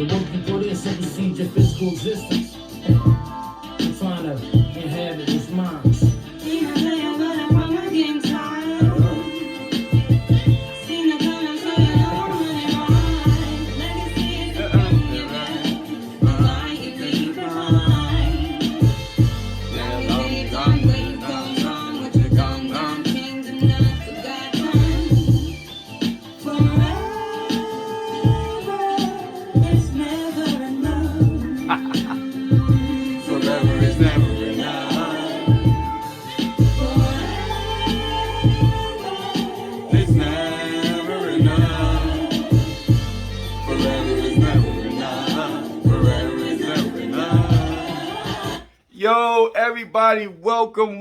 The work you put in supersedes your physical existence. I'm trying to inhabit this mind. Yo, everybody, welcome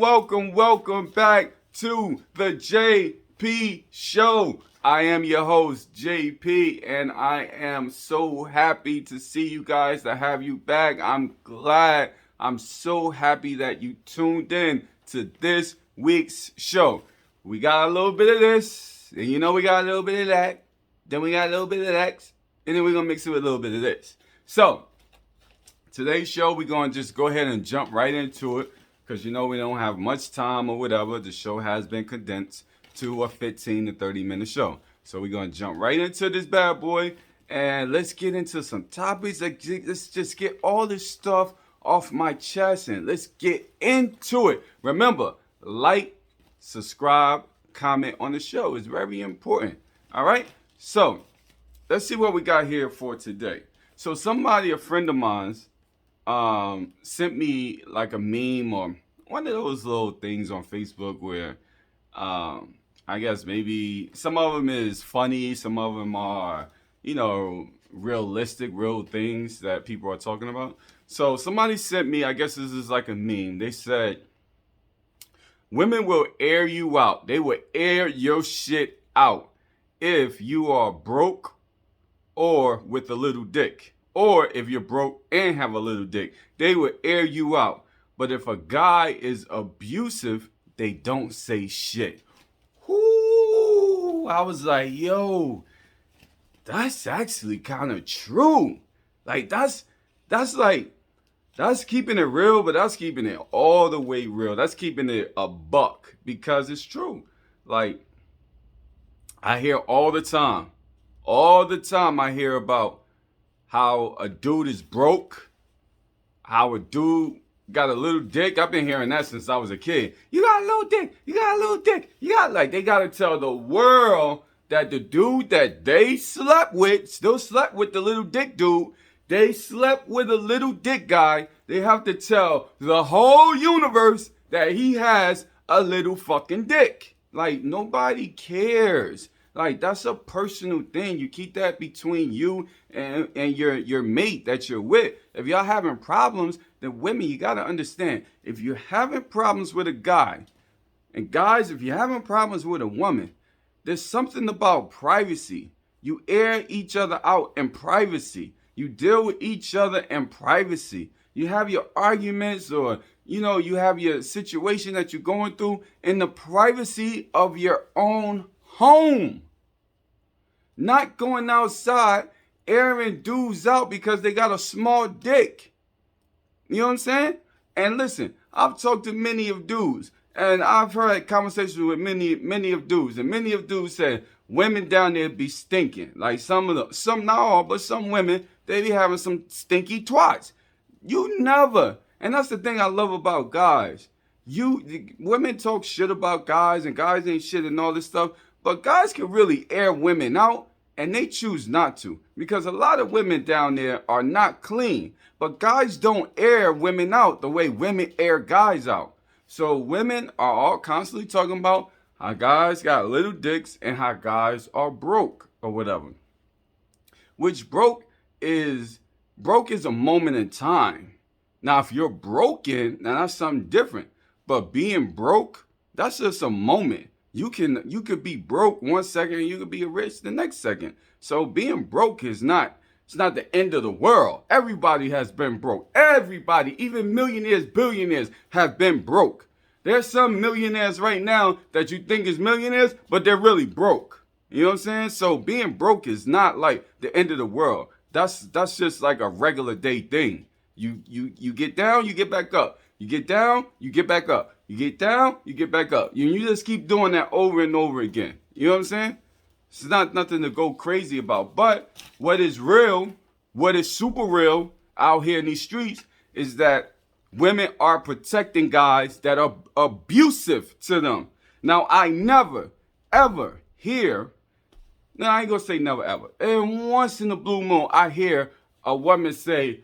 back to the JP Show. I am your host, JP, and I am so happy to see you guys, to have you back. I'm glad. I'm so happy that you tuned in to this week's show. We got a little bit of this, and we got a little bit of that. Then we got a little bit of that, and then we're going to mix it with a little bit of this. So, today's show, we're going to just go ahead and jump right into it because, we don't have much time or whatever. The show has been condensed to a 15 to 30 minute show. So we're going to jump right into this bad boy and let's get into some topics. Let's just get all this stuff off my chest and let's get into it. Remember, like, subscribe, comment on the show. It's very important. All right? So let's see what we got here for today. So a friend of mine's, sent me like a meme or one of those little things on Facebook where I guess maybe some of them is funny, some of them are, realistic, real things that people are talking about. So somebody sent me, I guess this is like a meme. They said, women will air you out. They will air your shit out if you are broke or with a little dick. Or if you're broke and have a little dick, they will air you out. But if a guy is abusive, they don't say shit. Ooh, I was like, yo, that's actually kind of true. Like, that's keeping it real, but that's keeping it all the way real. That's keeping it a buck because it's true. Like, I hear all the time I hear about how a dude is broke, how a dude got a little dick. I've been hearing that since I was a kid. You got a little dick. You got a little dick. They got to tell the world that the dude that they slept with, still slept with the little dick dude, they slept with a little dick guy. They have to tell the whole universe that he has a little fucking dick. Like, nobody cares. Like, that's a personal thing. You keep that between you and your mate that you're with. If y'all having problems, then women, you got to understand. If you're having problems with a guy, and guys, if you're having problems with a woman, there's something about privacy. You air each other out in privacy. You deal with each other in privacy. You have your arguments or, you have your situation that you're going through in the privacy of your own home. Not going outside airing dudes out because they got a small dick. You know what I'm saying? And listen, I've talked to many of dudes and I've heard conversations with many of dudes, and many of dudes said women down there be stinking. Like some not all, but some women, they be having some stinky twats. You never, and that's the thing I love about guys. Women talk shit about guys and guys ain't shit and all this stuff. But guys can really air women out, and they choose not to. Because a lot of women down there are not clean. But guys don't air women out the way women air guys out. So women are all constantly talking about how guys got little dicks and how guys are broke or whatever. Which broke is a moment in time. Now, if you're broken, now that's something different. But being broke, that's just a moment. You could be broke one second and you could be rich the next second. So being broke it's not the end of the world. Everybody has been broke. Everybody, even millionaires, billionaires have been broke. There's some millionaires right now that you think is millionaires, but they're really broke. You know what I'm saying? So being broke is not like the end of the world. That's just like a regular day thing. You get down, you get back up. You get down, you get back up. You get down, you get back up. You just keep doing that over and over again. You know what I'm saying? It's not nothing to go crazy about. But what is real, what is super real out here in these streets is that women are protecting guys that are abusive to them. Now, I never, ever hear, no, I ain't gonna say never ever. And once in a blue moon, I hear a woman say,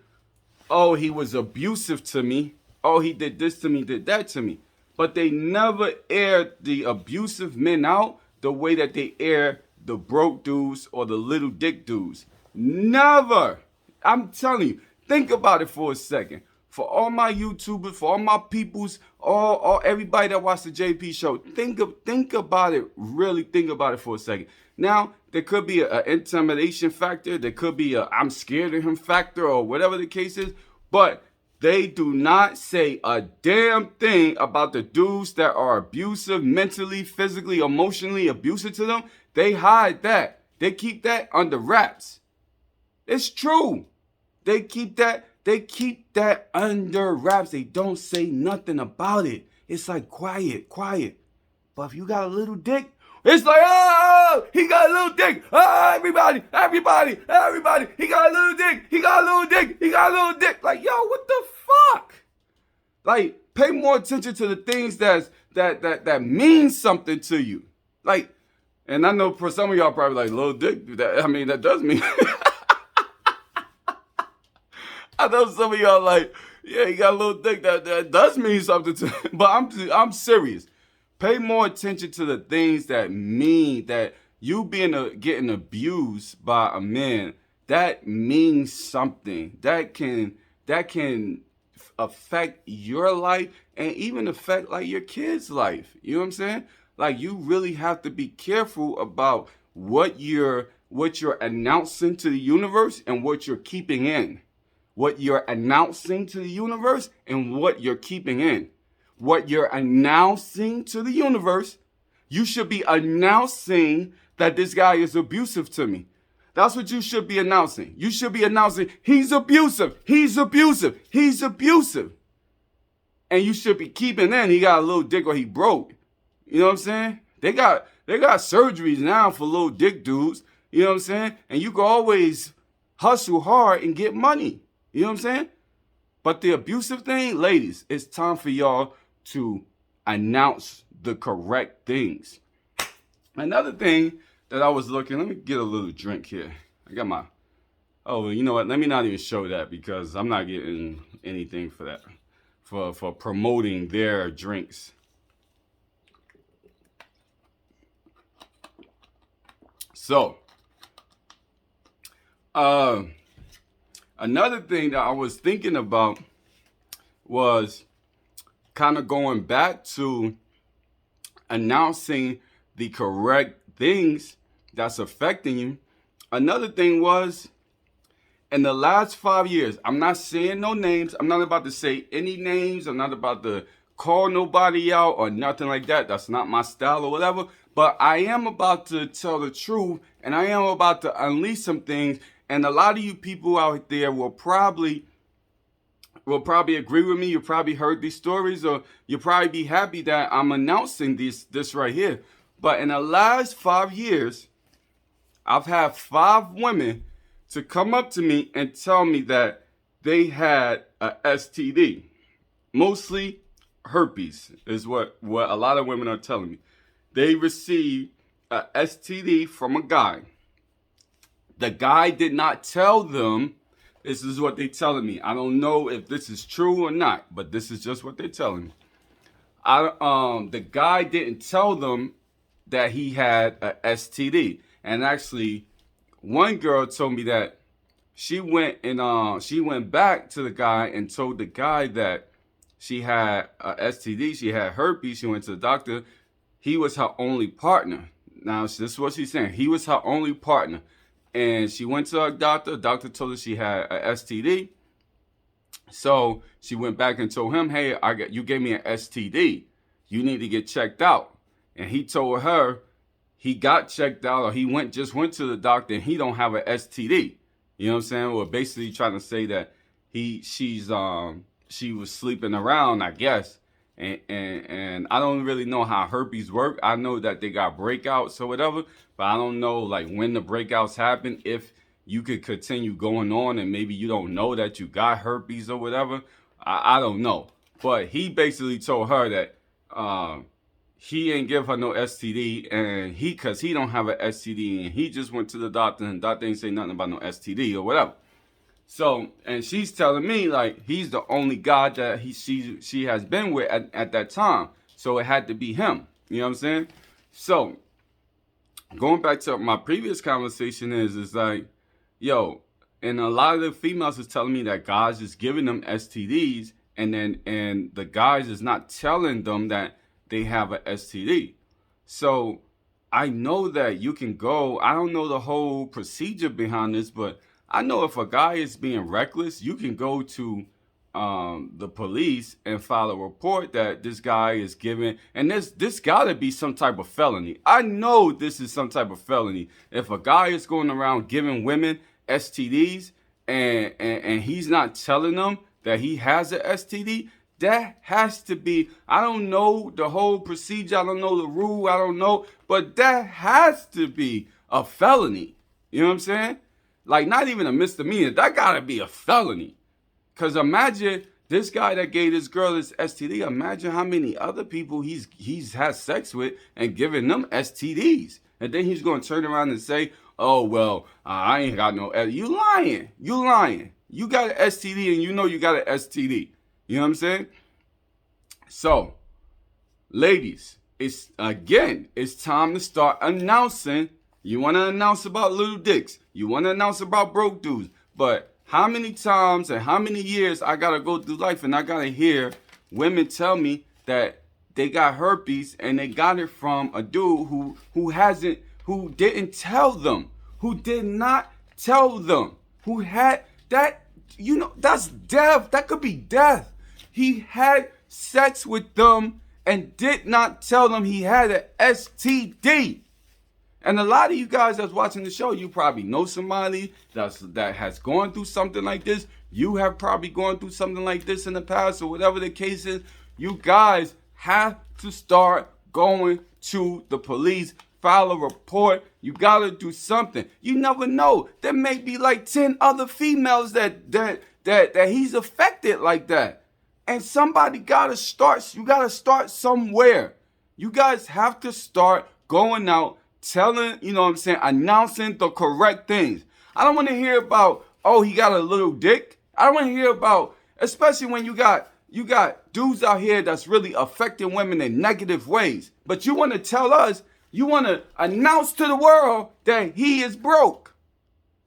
oh, he was abusive to me. Oh, he did this to me, did that to me. But they never air the abusive men out the way that they air the broke dudes or the little dick dudes. Never. I'm telling you, think about it for a second. For all my YouTubers, for all my peoples, all everybody that watch the JP show, think about it. Really think about it for a second. Now, there could be an intimidation factor. There could be a I'm scared of him factor or whatever the case is. But they do not say a damn thing about the dudes that are abusive, mentally, physically, emotionally abusive to them. They hide that. They keep that under wraps. It's true. They keep that under wraps. They don't say nothing about it. It's like quiet. But if you got a little dick, it's like, oh, he got a little dick. Oh, everybody. He got a little dick. Like, yo, what the fuck? Like, pay more attention to the things that mean something to you. Like, and I know for some of y'all probably like, little dick, that does mean. I know some of y'all like, yeah, he got a little dick, that does mean something to him. But I'm serious. Pay more attention to the things that mean that you getting abused by a man. That means something. That can affect your life and even affect like your kids' life. You know what I'm saying? Like, you really have to be careful about what you're announcing to the universe and what you're keeping in. What you're announcing to the universe and what you're keeping in. What you're announcing to the universe, you should be announcing that this guy is abusive to me. That's what you should be announcing. You should be announcing he's abusive. And you should be keeping in he got a little dick or he broke. You know what I'm saying? They got surgeries now for little dick dudes. You know what I'm saying? And you can always hustle hard and get money. You know what I'm saying? But the abusive thing, ladies, it's time for y'all to announce the correct things. Another thing that I was looking, let me get a little drink here. I got my, oh, you know what? Let me not even show that because I'm not getting anything for that, for promoting their drinks. So, another thing that I was thinking about was kind of going back to announcing the correct things that's affecting you. Another thing was, in the last 5 years, I'm not saying no names. I'm not about to say any names. I'm not about to call nobody out or nothing like that. That's not my style or whatever. But I am about to tell the truth, and I am about to unleash some things. And a lot of you people out there will probably agree with me. You probably heard these stories, or you'll probably be happy that I'm announcing this right here. But in the last 5 years, I've had 5 women to come up to me and tell me that they had a STD. Mostly herpes is what a lot of women are telling me. They received a STD from a guy. The guy did not tell them. This is what they're telling me. I don't know if this is true or not, but this is just what they're telling me. The guy didn't tell them that he had a STD. And actually, one girl told me that she went back to the guy and told the guy that she had a STD, she had herpes. She went to the doctor. He was her only partner. Now, this is what she's saying. He was her only partner. And she went to her doctor. The doctor told her she had a STD. So she went back and told him, hey, you gave me an STD. You need to get checked out. And he told her he got checked out, or he just went to the doctor and he don't have an STD. You know what I'm saying? Or basically trying to say that she was sleeping around, I guess. And I don't really know how herpes work. I know that they got breakouts or whatever, but I don't know like when the breakouts happen, if you could continue going on and maybe you don't know that you got herpes or whatever. I don't know. But he basically told her that he ain't give her no STD, and cause he don't have an STD, and he just went to the doctor, and the doctor ain't say nothing about no STD or whatever. So, and she's telling me like he's the only guy that she has been with at that time. So it had to be him. You know what I'm saying? So going back to my previous conversation is like, yo, and a lot of the females is telling me that guys is giving them STDs, and the guys is not telling them that they have a STD. So I know that you can go, I don't know the whole procedure behind this, but I know if a guy is being reckless, you can go to the police and file a report that this guy is giving, and this gotta be some type of felony. I know this is some type of felony. If a guy is going around giving women STDs and he's not telling them that he has an STD, that has to be, I don't know the whole procedure, I don't know the rule, I don't know, but that has to be a felony. You know what I'm saying? Like, not even a misdemeanor, that gotta be a felony. Because imagine this guy that gave this girl this STD, imagine how many other people he's had sex with and giving them STDs. And then he's going to turn around and say, oh, well, I ain't got no, you lying. You lying. You got an STD and you know you got an STD. You know what I'm saying? So, ladies, it's time to start announcing. You want to announce about little dicks. You want to announce about broke dudes. But how many times and how many years I got to go through life and I got to hear women tell me that they got herpes and they got it from a dude who didn't tell them, who did not tell them, who had that, that's death. That could be death. He had sex with them and did not tell them he had an STD. And a lot of you guys that's watching the show, you probably know somebody that has gone through something like this. You have probably gone through something like this in the past, or whatever the case is. You guys have to start going to the police, file a report. You gotta do something. You never know. There may be like 10 other females that he's affected like that. And somebody gotta start. You gotta start somewhere. You guys have to start going out, telling, you know what I'm saying, announcing the correct things. I don't want to hear about, oh, he got a little dick. I don't want to hear about, especially when you got dudes out here that's really affecting women in negative ways. But you want to tell us, you want to announce to the world that he is broke.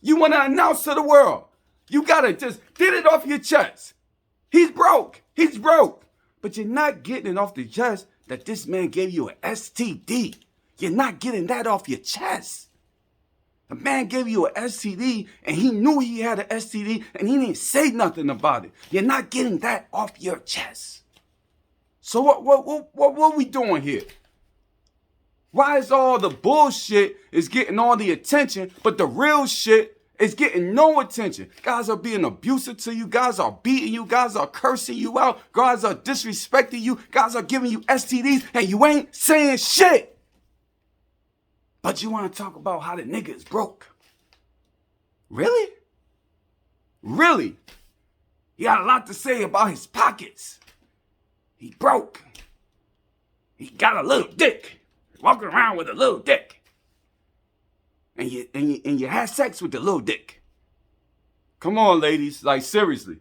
You want to announce to the world. You got to just get it off your chest. He's broke. He's broke. But you're not getting it off the chest that this man gave you an STD. You're not getting that off your chest. The man gave you an STD and he knew he had an STD and he didn't say nothing about it. You're not getting that off your chest. So what we doing here? Why is all the bullshit is getting all the attention, but the real shit is getting no attention? Guys are being abusive to you. Guys are beating you. Guys are cursing you out. Guys are disrespecting you. Guys are giving you STDs and you ain't saying shit. But you want to talk about how the nigga is broke. Really? Really? He got a lot to say about his pockets. He broke. He got a little dick. Walking around with a little dick. And you had sex with the little dick. Come on, ladies. Like, seriously.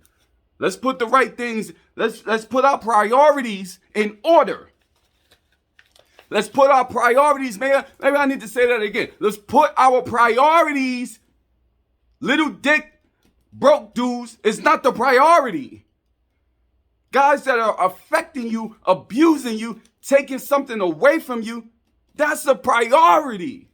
Let's put the right things. Let's put our priorities in order. Let's put our priorities, man. Maybe I need to say that again. Let's put our priorities. Little dick, broke dudes is not the priority. Guys that are affecting you, abusing you, taking something away from you, that's a priority.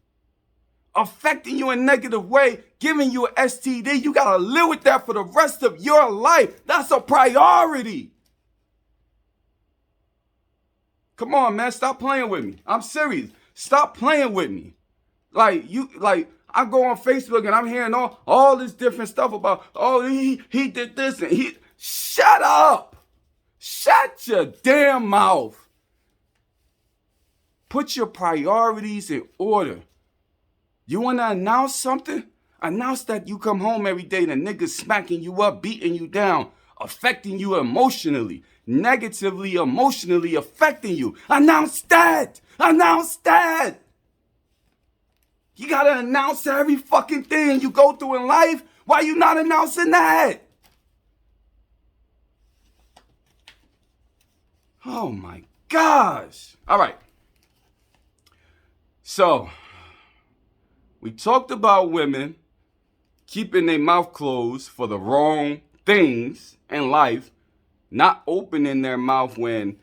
Affecting you in a negative way, giving you an STD, you gotta live with that for the rest of your life. That's a priority. Come on, man, stop playing with me. I'm serious. Stop playing with me. I I go on Facebook and I'm hearing all this different stuff about, oh, he did this and he. Shut up. Shut your damn mouth. Put your priorities in order. You want to announce something? Announce that you come home every day and a nigga smacking you up, beating you down, affecting you emotionally, negatively, emotionally affecting you. Announce that. Announce that. You got to announce every fucking thing you go through in life. Why you not announcing that? Oh my gosh. All right. So, we talked about women keeping their mouth closed for the wrong things in life, not opening their mouth when,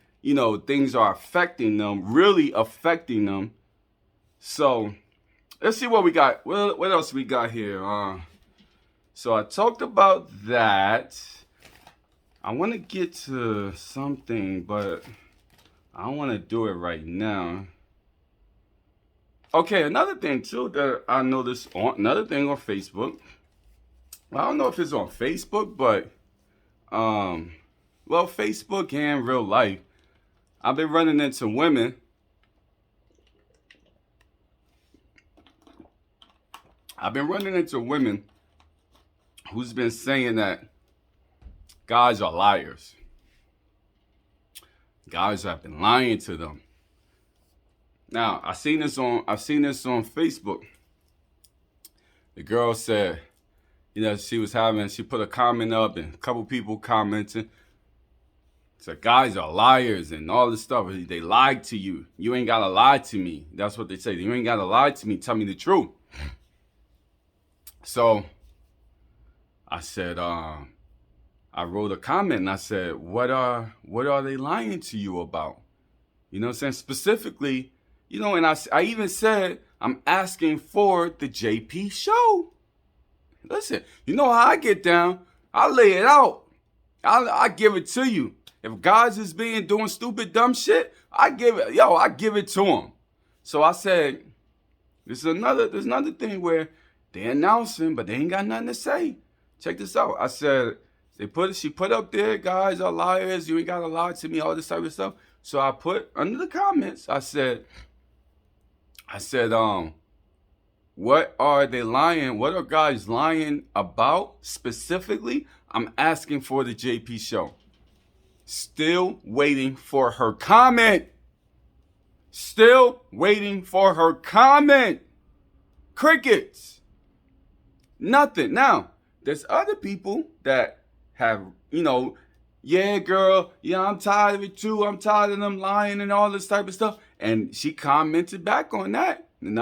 things are affecting them, really affecting them. So, let's see what we got. Well, what else we got here? So I talked about that. I want to get to something, but I don't want to do it right now. Okay, another thing too that I noticed another thing on Facebook. I don't know if it's on Facebook, but Facebook and real life. I've been running into women. Who's been saying that guys are liars. Guys have been lying to them. Now, I've seen this on Facebook. The girl said, she put a comment up and a couple people commenting. Said guys are liars and all this stuff. They lied to you. You ain't gotta lie to me. That's what they say. You ain't gotta lie to me. Tell me the truth. So I said, I wrote a comment and I said, what are they lying to you about? You know what I'm saying? Specifically, and I even said, I'm asking for the JP show. Listen, you know how I get down. I lay it out. I give it to you. If guys is doing stupid, dumb shit, I give it to them. So I said, there's another thing where they announcing, but they ain't got nothing to say. Check this out. I said, she put up there, guys are liars. You ain't got to lie to me, all this type of stuff. So I put under the comments, I said, what are they lying? What are guys lying about specifically? I'm asking for the JP show. Still waiting for her comment. Crickets. Nothing. Now, there's other people that have, yeah, girl, I'm tired of it too. I'm tired of them lying and all this type of stuff. And she commented back on that. And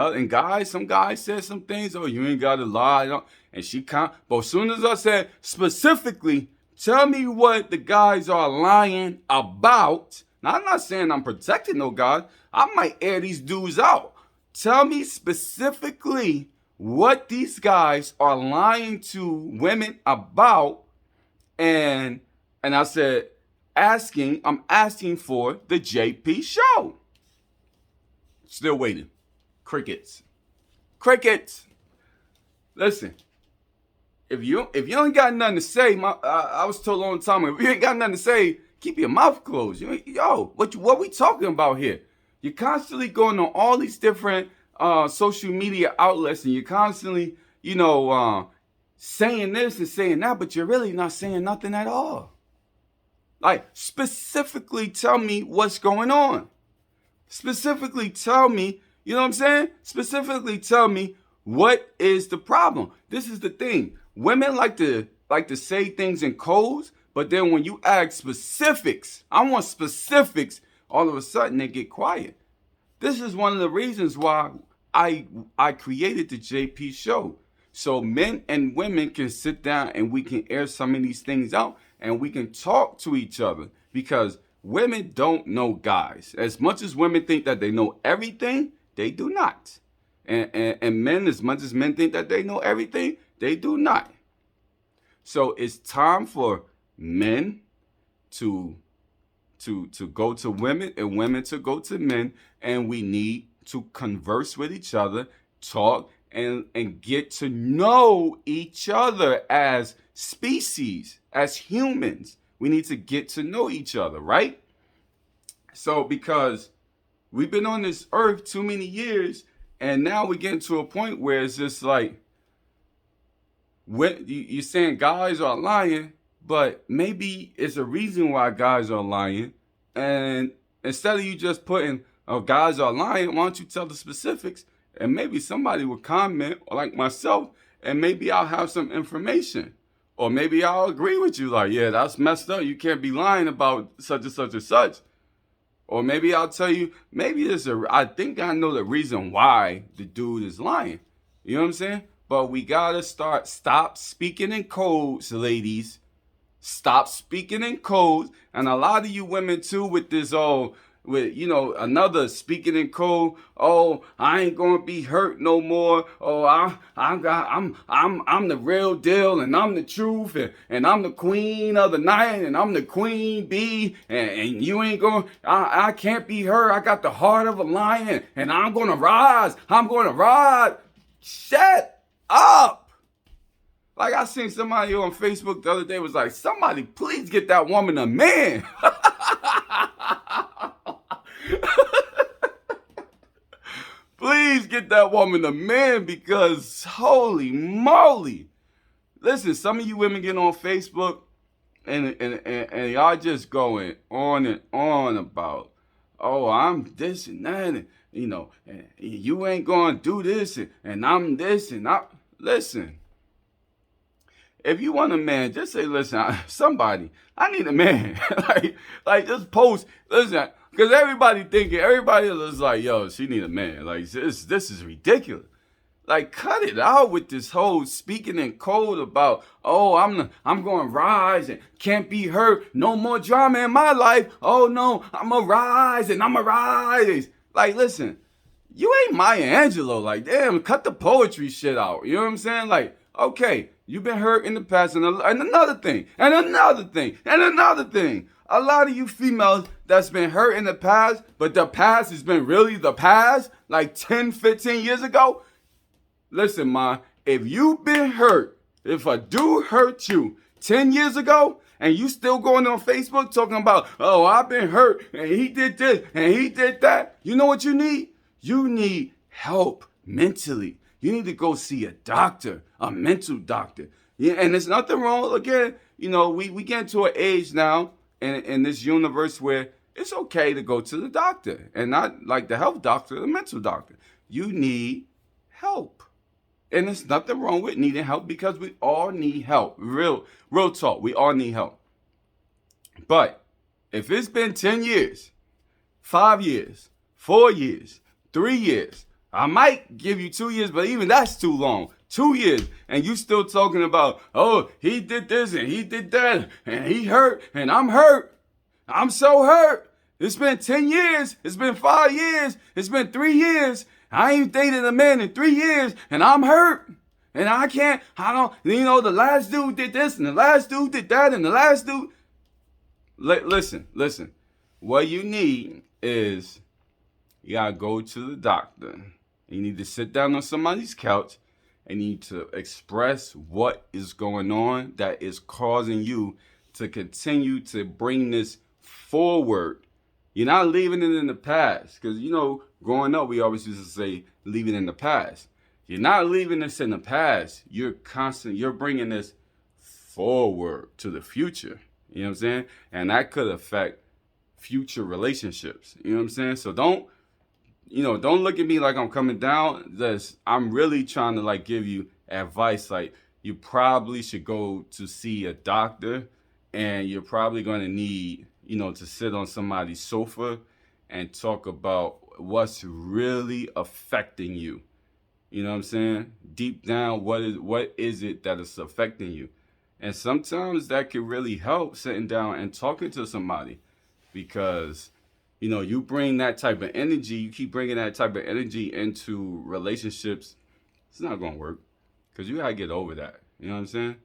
some guys said some things. Oh, you ain't got to lie. And but as soon as I said specifically, tell me what the guys are lying about. Now, I'm not saying I'm protecting no guys. I might air these dudes out. Tell me specifically what these guys are lying to women about. And I said, I'm asking for the JP show. Still waiting. Crickets. Listen, if you ain't got nothing to say, I was told a long time ago, if you ain't got nothing to say, keep your mouth closed. What we talking about here? You're constantly going on all these different social media outlets, and you're constantly, saying this and saying that, but you're really not saying nothing at all. Like, specifically tell me what's going on. Specifically tell me, you know what I'm saying? Specifically tell me what is the problem. This is the thing. Women like to say things in codes, but then when you ask specifics, I want specifics, all of a sudden they get quiet. This is one of the reasons why I created the JP show. So men and women can sit down and we can air some of these things out and we can talk to each other, because women don't know guys. As much as women think that they know everything, they do not. And men, as much as men think that they know everything, they do not. So it's time for men to go to women and women to go to men, and we need to converse with each other, talk, and get to know each other as species, as humans. We need to get to know each other, right? So because we've been on this earth too many years, and now we're getting to a point where it's just like, when you're saying guys are lying, but maybe it's a reason why guys are lying. And instead of you just putting, oh, guys are lying, why don't you tell the specifics? And maybe somebody will comment, like myself, and maybe I'll have some information. Or maybe I'll agree with you, like, yeah, that's messed up. You can't be lying about such and such and such. Or maybe I'll tell you, maybe I think I know the reason why the dude is lying. You know what I'm saying? But we gotta stop speaking in codes, ladies. Stop speaking in codes. And a lot of you women too, with this with another speaking in code. Oh, I ain't gonna be hurt no more. Oh, I'm the real deal, and I'm the truth, and I'm the queen of the night, and I'm the queen bee, and you ain't gonna. I can't be hurt. I got the heart of a lion, and I'm gonna rise. I'm gonna ride. Shut up. Like I seen somebody on Facebook the other day was like, somebody please get that woman a man. Please get that woman a man, because holy moly. Listen, some of you women get on Facebook and y'all just going on and on about, oh, I'm this and that, and and you ain't gonna do this, and I'm this, and I listen. If you want a man, just say, listen, somebody, I need a man. like just post, listen, because everybody is like, yo, she need a man. Like, this is ridiculous. Like, cut it out with this whole speaking in code about, oh, I'm going to rise and can't be hurt. No more drama in my life. Oh, no, I'm going to rise and I'm going to rise. Like, listen, you ain't Maya Angelou. Like, damn, cut the poetry shit out. You know what I'm saying? Like, okay, you've been hurt in the past, and another thing, and another thing, and another thing. A lot of you females that's been hurt in the past, but the past has been really the past, like 10, 15 years ago. Listen, ma, if you've been hurt, if a dude hurt you 10 years ago, and you still going on Facebook talking about, oh, I've been hurt, and he did this, and he did that, you know what you need? You need help mentally. You need to go see a doctor, a mental doctor. Yeah, and there's nothing wrong. Again, we get to an age now in this universe where it's okay to go to the doctor, and not like the health doctor, the mental doctor. You need help. And there's nothing wrong with needing help, because we all need help. Real talk. We all need help. But if it's been 10 years, 5 years, 4 years, 3 years, I might give you 2 years, but even that's too long. 2 years, and you still talking about, oh, he did this and he did that, and he hurt, and I'm hurt. I'm so hurt. It's been 10 years. It's been 5 years. It's been 3 years. I ain't dated a man in 3 years, and I'm hurt. And I don't, the last dude did this, and the last dude did that, and the last dude. Listen. What you need is, you gotta go to the doctor. You need to sit down on somebody's couch and you need to express what is going on that is causing you to continue to bring this forward. You're not leaving it in the past, because, growing up, we always used to say, leave it in the past. You're not leaving this in the past. You're bringing this forward to the future. You know what I'm saying? And that could affect future relationships. You know what I'm saying? So don't look at me like I'm coming down. I'm really trying to give you advice. Like, you probably should go to see a doctor, and you're probably going to need, to sit on somebody's sofa and talk about what's really affecting you. You know what I'm saying? Deep down, what is it that is affecting you? And sometimes that can really help, sitting down and talking to somebody, because you bring that type of energy, you keep bringing that type of energy into relationships, it's not going to work, because you got to get over that. You know what I'm saying?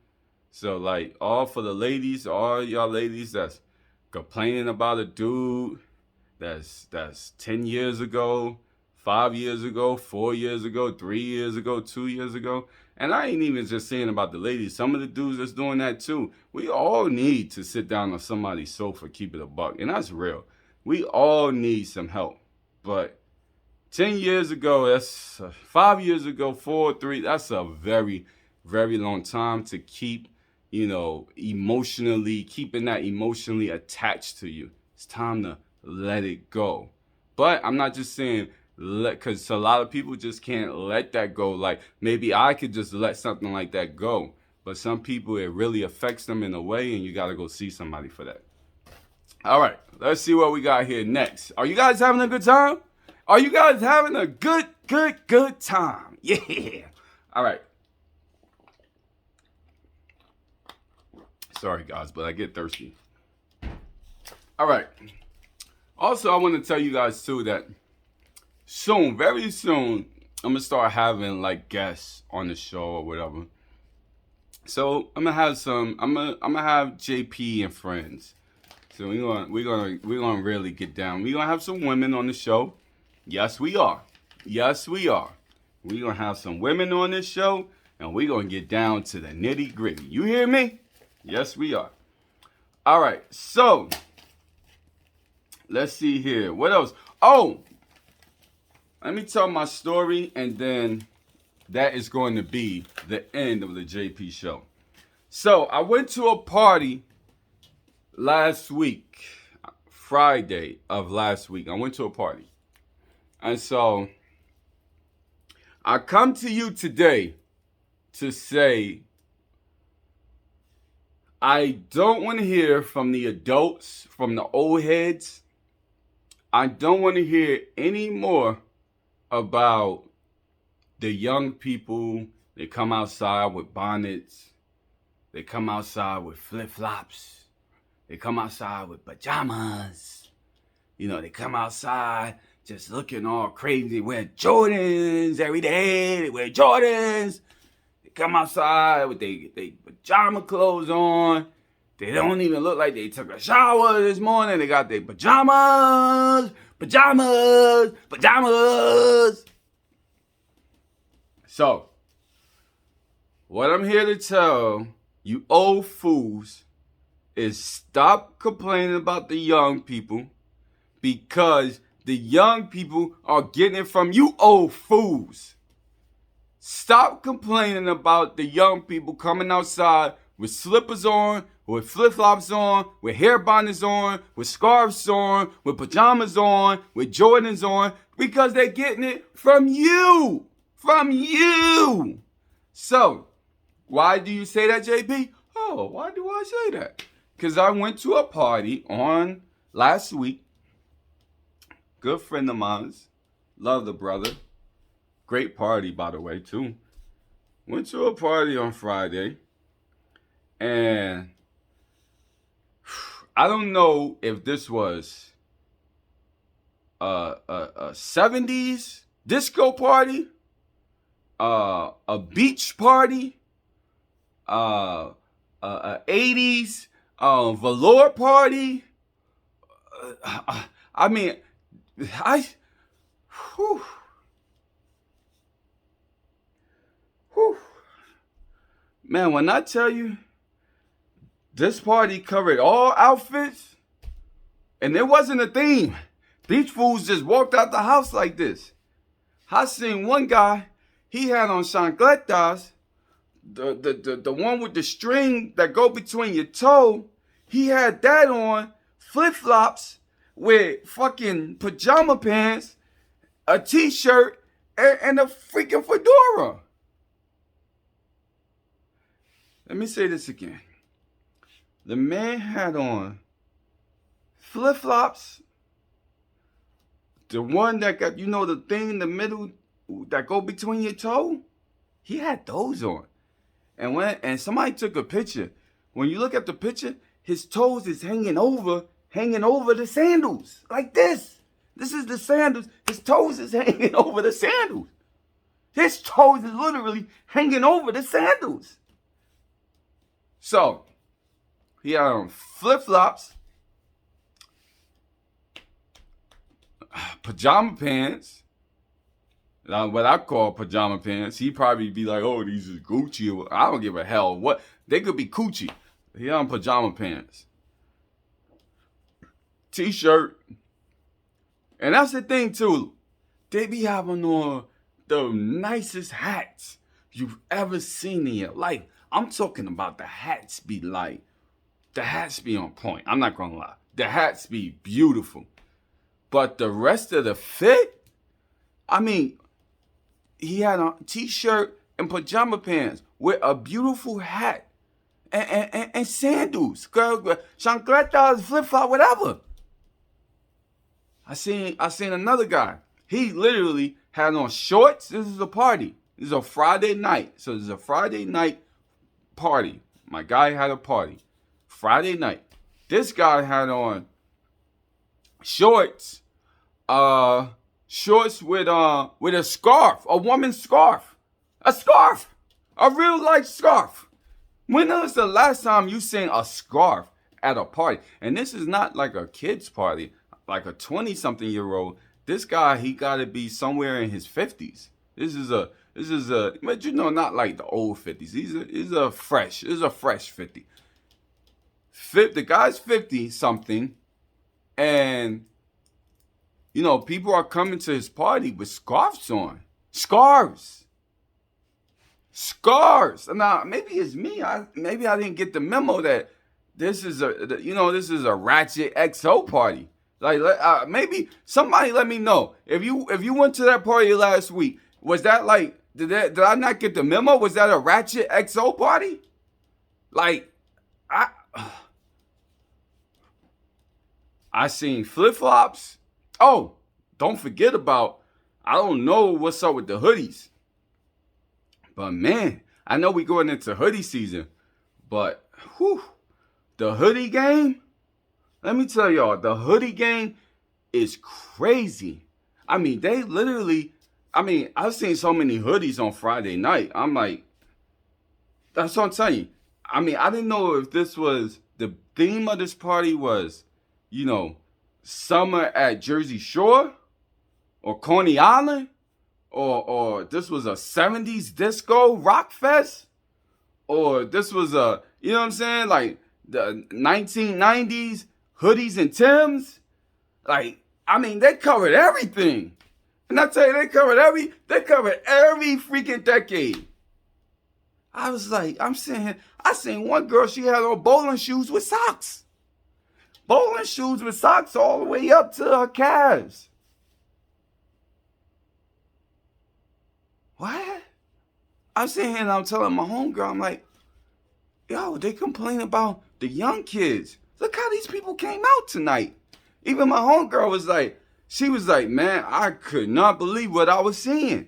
So, all for the ladies, all y'all ladies that's complaining about a dude that's 10 years ago, 5 years ago, 4 years ago, 3 years ago, 2 years ago. And I ain't even just saying about the ladies. Some of the dudes that's doing that too. We all need to sit down on somebody's sofa, keep it a buck. And that's real. We all need some help. But 10 years ago, that's 5 years ago, 4, 3, that's a very, very long time to keep, keeping that emotionally attached to you. It's time to let it go. But I'm not just saying because a lot of people just can't let that go. Like, maybe I could just let something like that go. But some people, it really affects them in a way, and you got to go see somebody for that. All right, let's see what we got here next. Are you guys having a good time? Are you guys having a good time? Yeah. All right. Sorry, guys, but I get thirsty. All right. Also, I want to tell you guys, too, that soon, very soon, I'm going to start having, like, guests on the show or whatever. So, I'm going to have I'm going to have JP and friends. So, we're going to really get down. We're going to have some women on the show. Yes, we are. Yes, we are. We're going to have some women on this show, and we're going to get down to the nitty-gritty. You hear me? Yes, we are. All right, so let's see here. What else? Oh, let me tell my story, and then that is going to be the end of the JP show. So I went to a party last week, Friday of last week. I went to a party. And so I come to you today to say I don't want to hear from the adults, from the old heads. I don't want to hear any more about the young people. They come outside with bonnets. They come outside with flip-flops. They come outside with pajamas. They come outside just looking all crazy. Wear Jordans every day. They wear Jordans. They come outside with their pajama clothes on. They don't even look like they took a shower this morning. They got their pajamas. So, what I'm here to tell you old fools is stop complaining about the young people, because the young people are getting it from you old fools. Stop complaining about the young people coming outside with slippers on, with flip-flops on, with hair bonnets on, with scarves on, with pajamas on, with Jordans on, because they're getting it from you. From you. So, why do you say that, JP? Oh, why do I say that? Because I went to a party on last week. Good friend of mine's. Love the brother. Great party, by the way, too. Went to a party on Friday. And I don't know if this was a 70s disco party, a beach party, a 80s velour party. Man, when I tell you, this party covered all outfits, and there wasn't a theme. These fools just walked out the house like this. I seen one guy, he had on chancletas, the one with the string that go between your toe. He had that on, flip-flops with fucking pajama pants, a t-shirt, and a freaking fedora. Let me say this again. The man had on flip-flops, the one that got, the thing in the middle that go between your toe. He had those on. And somebody took a picture. When you look at the picture, his toes is hanging over the sandals. Like this. This is the sandals. His toes is hanging over the sandals. His toes is literally hanging over the sandals. So, he had on flip-flops, pajama pants, What I call pajama pants. He probably be like, oh, these is Gucci. I don't give a hell what. They could be Coochie. He on pajama pants. T-shirt. And that's the thing too. They be having on the nicest hats you've ever seen in your life. I'm talking about the hats be like, the hats be on point. I'm not gonna lie. The hats be beautiful. But the rest of the fit, I mean, he had a t-shirt and pajama pants with a beautiful hat and sandals, chancletas, flip-flop, whatever. I seen another guy. He literally had on shorts. This is a party. This is a Friday night. So this is a Friday night party. My guy had a party. Friday night. This guy had on shorts. Shorts with a scarf. A woman's scarf. A scarf. A real life scarf. When was the last time you seen a scarf at a party? And this is not like a kid's party. Like a 20-something-year-old, this guy, he got to be somewhere in his 50s. This is a, but you know, not like the old 50s. This is a fresh 50. The guy's 50-something, and, you know, people are coming to his party with scarves on. Scarves. Now, maybe it's me. Maybe I didn't get the memo that this is a ratchet XO party. Like, maybe somebody let me know if you went to that party last week. Was that like did I not get the memo? Was that a ratchet XO party? Like, I seen flip flops. Oh, don't forget about. I don't know what's up with the hoodies, but man, I know we going into hoodie season, but the hoodie game. Let me tell y'all, the hoodie game is crazy. I mean, they literally, I've seen so many hoodies on Friday night. I'm like, that's what I'm telling you. I mean, I didn't know if this was, the theme of this party was, you know, summer at Jersey Shore or Coney Island or this was a 70s disco rock fest or this was a, you know what I'm saying? Like the 1990s hoodies and Timbs, like, I mean, they covered everything. And I tell you, they covered every freaking decade. I was like, I seen one girl, she had on bowling shoes with socks. Bowling shoes with socks all the way up to her calves. What? I'm sitting here and I'm telling my homegirl, I'm like, yo, they complain about the young kids. Look how these people came out tonight. Even my homegirl was like, she was like, man, I could not believe what I was seeing.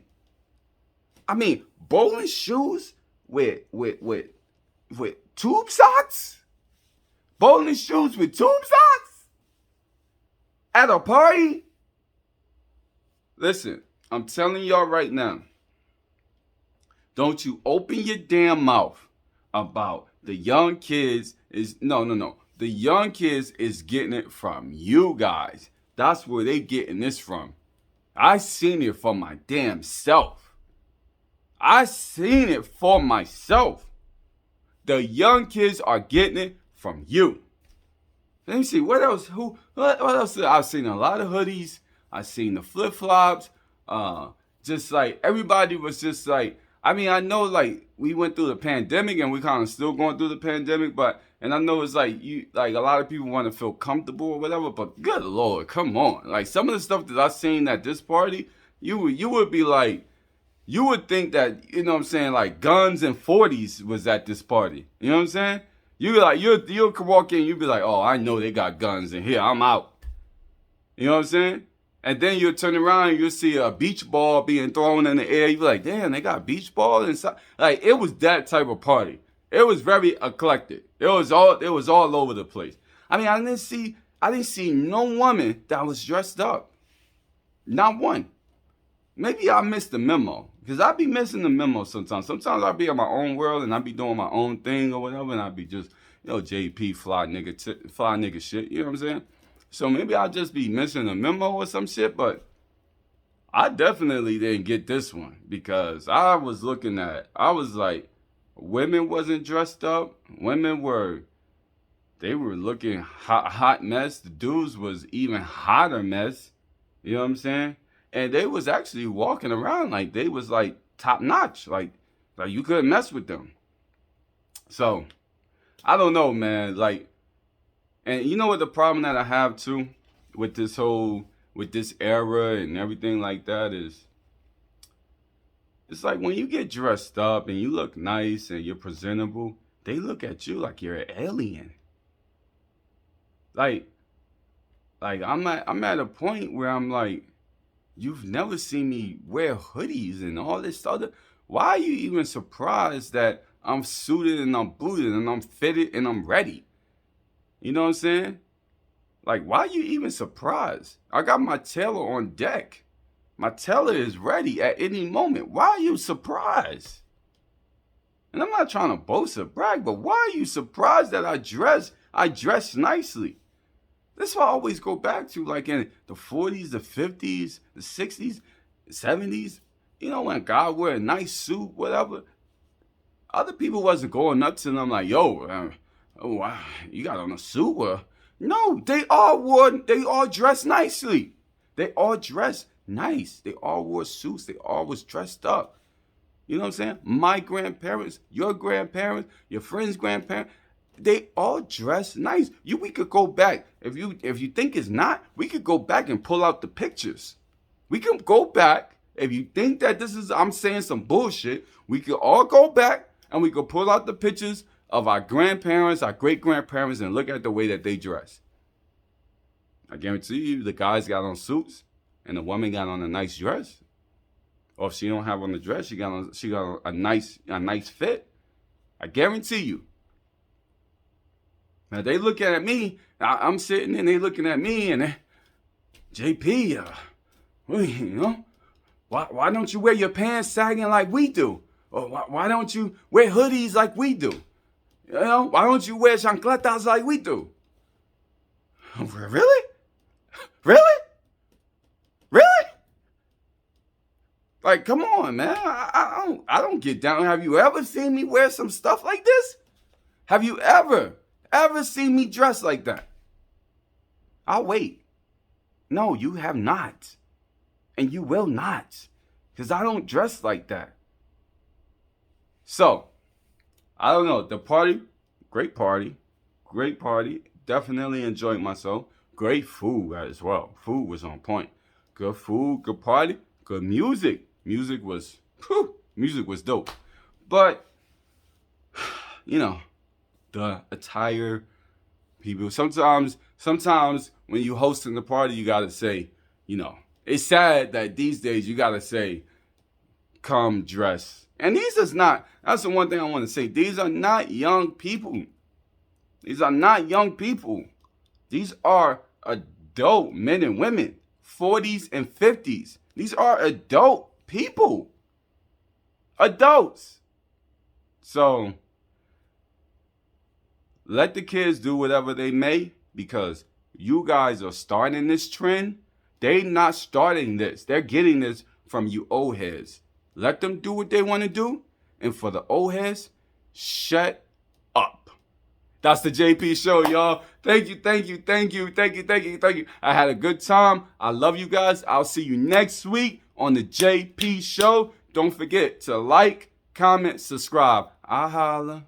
I mean, bowling shoes with tube socks? Bowling shoes with tube socks? At a party? Listen, I'm telling y'all right now, don't you open your damn mouth about the young kids is, no. The young kids is getting it from you guys. That's where they getting this from. I seen it for my damn self. I seen it for myself. The young kids are getting it from you. Let me see, what else? What else? I've seen a lot of hoodies. I've seen the flip-flops. Just like, everybody was just like, I mean, I know like we went through the pandemic and we kind of still going through the pandemic, and I know it's like a lot of people want to feel comfortable or whatever, but good Lord, come on. Like some of the stuff that I seen at this party, you would be like, you would think that, you know what I'm saying, like guns and 40s was at this party. You know what I'm saying? You could walk in, you'd be like, oh, I know they got guns in here, I'm out. You know what I'm saying? And then you'll turn around and you'll see a beach ball being thrown in the air. You'll be like, damn, they got beach balls inside. Like, it was that type of party. It was very eclectic. It was all over the place. I mean, I didn't see no woman that was dressed up. Not one. Maybe I missed the memo. Because I be missing the memo sometimes. Sometimes I be in my own world and I be doing my own thing or whatever. And I be just, JP fly nigga shit. You know what I'm saying? So maybe I'll just be missing a memo or some shit, but I definitely didn't get this one because I was like, women wasn't dressed up. They were looking hot mess. The dudes was even hotter mess. You know what I'm saying? And they was actually walking around like they was like top notch. Like you couldn't mess with them. So I don't know, man. Like, and you know what the problem that I have too with this era and everything like that is, it's like when you get dressed up and you look nice and you're presentable, they look at you like you're an alien. Like, I'm at a point where I'm like, you've never seen me wear hoodies and all this other. Why are you even surprised that I'm suited and I'm booted and I'm fitted and I'm ready? You know what I'm saying? Like, why are you even surprised? I got my tailor on deck. My tailor is ready at any moment. Why are you surprised? And I'm not trying to boast or brag, but why are you surprised that I dress nicely? That's what I always go back to, like in the 40s, the 50s, the 60s, the 70s. You know, when a guy wear a nice suit, whatever, other people wasn't going up to them like, yo, oh, wow, you got on a suit? No, they all dressed nicely. They all dressed nice. They all wore suits. They all was dressed up. You know what I'm saying? My grandparents, your grandparents, your friends' grandparents, they all dress nice. We could go back. If you think it's not, we could go back and pull out the pictures. We can go back. If you think that I'm saying some bullshit, we could all go back and we could pull out the pictures of our grandparents, our great-grandparents, and look at the way that they dress. I guarantee you the guys got on suits and the woman got on a nice dress. Or if she don't have on the dress, she got on a nice fit. I guarantee you. Now they looking at me. I'm sitting and they looking at me and JP, you know, why don't you wear your pants sagging like we do? Or why don't you wear hoodies like we do? You know, why don't you wear chancletas like we do? Really? Really? Really? Like, come on, man. I don't get down. Have you ever seen me wear some stuff like this? Have you ever seen me dress like that? I'll wait. No, you have not. And you will not. Because I don't dress like that. So, I don't know. The party, great party. Great party. Definitely enjoyed myself. Great food as well. Food was on point. Good food, good party, good music. Music was dope. But, you know, the attire, people, sometimes when you hosting the party, you got to say, you know, it's sad that these days you got to say, come dress. And that's the one thing I want to say. These are not young people. These are not young people. These are adult men and women, 40s and 50s. These are adult people. Adults. So, let the kids do whatever they may, because you guys are starting this trend. They're not starting this. They're getting this from you old heads. Let them do what they want to do. And for the old heads, shut up. That's the JP show, y'all. Thank you. I had a good time. I love you guys. I'll see you next week on the JP show. Don't forget to like, comment, subscribe. I holla.